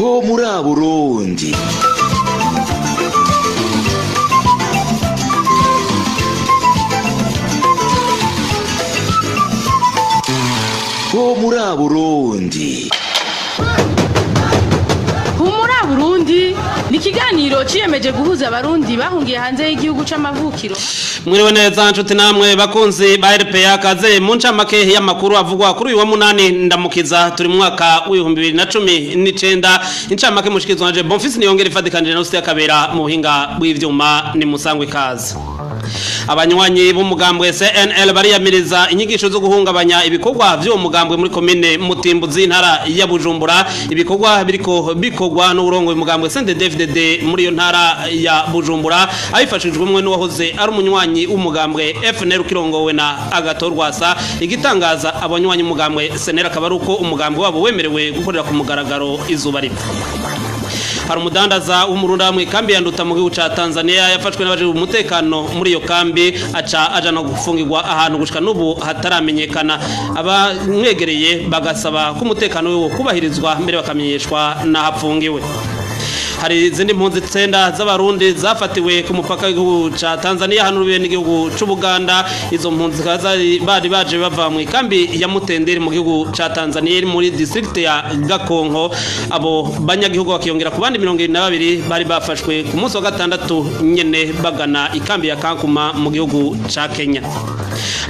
ho muri Burundi. Ho muri Burundi. Humura Burundi ni ikiganiro ciyemeje guhuza abarundi bahungiye hanze y'igihugu c'amavukiro. Mwiriwe neza nshuti namwe bakunzi ba RPA kaze mu ncamake y'amakuru avugwa kuri uyu wa munani ndamukiza turi mu mwaka w'2019 incamake mushikizwa nje Bonfils niyongera ifadikanije na Usiya Kabera mu buhinga bw'ivyuma ni musangwe kaze. Abanywanyi b'umugambwe CNL bariyamiriza inyigisho zo guhungabanya ibikorwa vy'uwo mugambwe muri komine Mutimbuzi ntara ya Bujumbura. Ibikorwa biriko bikogwa n'uburongo bw'umugambwe CNDD-FDD muri iyo ntara ya Bujumbura abifashijwemwe n'uwahoze ari umunywanyi w'umugambwe FNL kirongowe na Agatorwasa. Igitangaza abanywanyi umugambwe CNL akabaruko umugambwe wabo wemerewe gukorera ku mugaragaro izuba ripfa. Hari umudandaza w'umurunda mu kambi yanduta mu gihugu ca Tanzania yafashwe n'abaje umutekano muri iyo kambi aja no gufungirwa ahantu gushika n'ubu hataramenyekana. Abamwegereye bagasaba ko umutekano we kubahirizwa mbere bakamenyeshwa n'ahapfungiwe. Hari izindi mpunzi 9 z'abarundi zafatiwe ku mupaka w'igihugu ca Tanzania hano rubiye n'igihugu c'u Buganda. Izo mpunzi bari baje bava mu kambi ya Mutenderi mu gihugu ca Tanzania muri district ya Gakonko. Abo banyagihugu bakiyongera ku bandi 22 bari bafashwe ku munsi wa gatandatu nyene bagana ikambi ya Kankuma mu gihugu ca Kenya.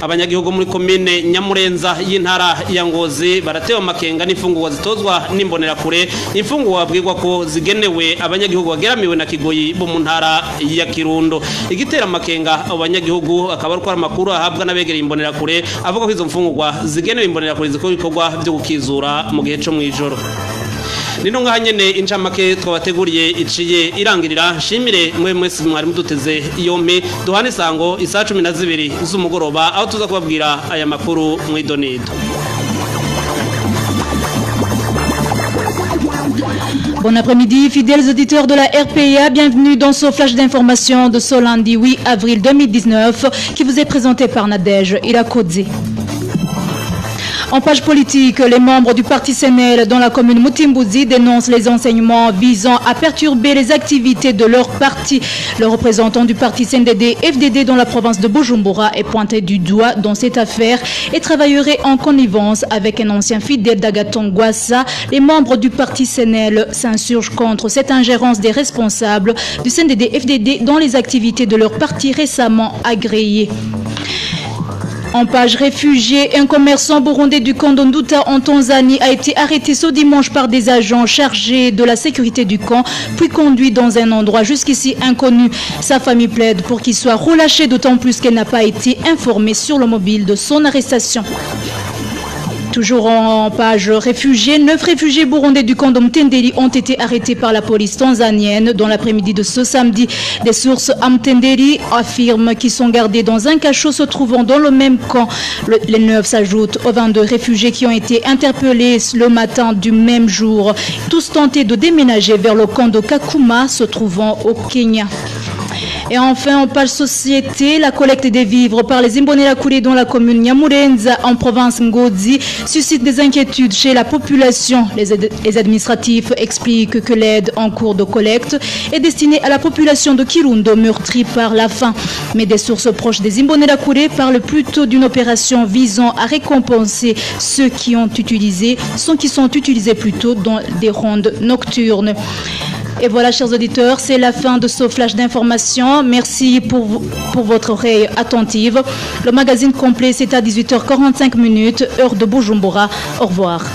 Abanyagihugu muri komine Nyamurenza y'intara ya Ngozi baratewe makenga n'imfungurwa zitozwa n'imbonera kure. Imfungurwa babwirwa ko zigenewe abanyagihugu bageramiwe na Kigoyi bo mu ntara ya Kirundo. Igitera makenga abanyagihugu akaba ari amakuru ahabwa n'abegereye imbonera kure avuga ko izo mfungurwa zigenewe imbonera kure zikora ibikorwa byo gukizura mu gihe cyo mwijoro. Nino nkanyene incamake twabateguriye iciye irangirira. Shimire mwe mwese mwari muduteze yompe duhane sango isa 12 z'umugoroba aho tuza kubabwira aya makuru mwidonido. Bon après-midi, fidèles auditeurs de la RPA, bienvenue dans ce flash d'information de ce lundi 8 avril 2019 qui vous est présenté par Nadège Irakodze. En page politique, les membres du parti CNL dans la commune Mutimbuzi dénoncent les enseignements visant à perturber les activités de leur parti. Le représentant du parti CNDD-FDD dans la province de Bujumbura est pointé du doigt dans cette affaire et travaillerait en connivence avec un ancien fidèle d'Agaton Gwassa. Les membres du parti CNL s'insurgent contre cette ingérence des responsables du CNDD-FDD dans les activités de leur parti récemment agréées. En page réfugiés, un commerçant burundais du camp d'Onduta en Tanzanie a été arrêté ce dimanche par des agents chargés de la sécurité du camp, puis conduit dans un endroit jusqu'ici inconnu. Sa famille plaide pour qu'il soit relâché, d'autant plus qu'elle n'a pas été informée sur le mobile de son arrestation. Toujours en page réfugiés, 9 réfugiés burundais du camp d'Mtendeli ont été arrêtés par la police tanzanienne dans l'après-midi de ce samedi. Des sources à Mtendeli affirment qu'ils sont gardés dans un cachot se trouvant dans le même camp. Les 9 s'ajoutent aux 22 réfugiés qui ont été interpellés le matin du même jour. Tous tentés de déménager vers le camp de Kakuma se trouvant au Kenya. Et enfin, en page société, la collecte des vivres par les Imbonerakure dans la commune Nyamurenza en province Ngozi suscite des inquiétudes chez la population. Les administratifs expliquent que l'aide en cours de collecte est destinée à la population de Kirundo meurtrie par la faim. Mais des sources proches des Imbonerakure parlent plutôt d'une opération visant à récompenser ceux qui sont utilisés plutôt dans des rondes nocturnes. Et voilà, chers auditeurs, c'est la fin de ce flash d'information. Merci pour votre oreille attentive. Le magazine complet, c'est à 18h45, heure de Bujumbura. Au revoir.